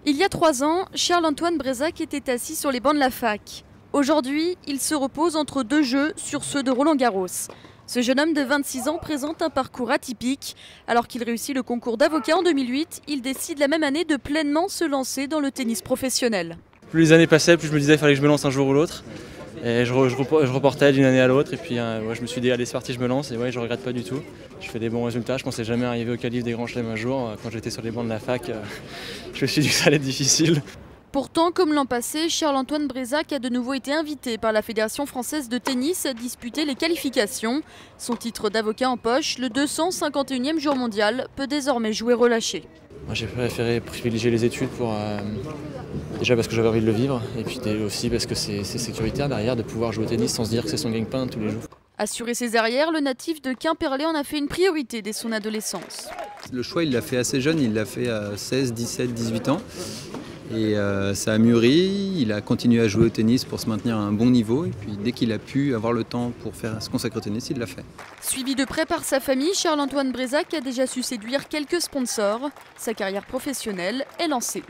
Il y a 3 ans, Charles-Antoine Brézac était assis sur les bancs de la fac. Aujourd'hui, il se repose entre 2 jeux sur ceux de Roland-Garros. Ce jeune homme de 26 ans présente un parcours atypique. Alors qu'il réussit le concours d'avocat en 2008, il décide la même année de pleinement se lancer dans le tennis professionnel. Plus les années passaient, plus je me disais qu'il fallait que je me lance un jour ou l'autre. Et je reportais d'une année à l'autre. Et puis je me suis dit, allez, c'est parti, je me lance. Et ouais, je regrette pas du tout. Je fais des bons résultats. Je pensais jamais arriver au calife des grands chelems un jour. Quand j'étais sur les bancs de la fac, je me suis dit que ça allait être difficile. Pourtant, comme l'an passé, Charles-Antoine Brézac a de nouveau été invité par la Fédération française de tennis à disputer les qualifications. Son titre d'avocat en poche, le 251e jour mondial, peut désormais jouer relâché. Moi, j'ai préféré privilégier les études déjà parce que j'avais envie de le vivre et puis aussi parce que c'est sécuritaire derrière de pouvoir jouer au tennis sans se dire que c'est son gagne-pain tous les jours. Assurer ses arrières, le natif de Quimperlé en a fait une priorité dès son adolescence. Le choix, il l'a fait assez jeune, il l'a fait à 16, 17, 18 ans. Et ça a mûri, il a continué à jouer au tennis pour se maintenir à un bon niveau. Et puis dès qu'il a pu avoir le temps pour se consacrer au tennis, il l'a fait. Suivi de près par sa famille, Charles-Antoine Brézac a déjà su séduire quelques sponsors. Sa carrière professionnelle est lancée.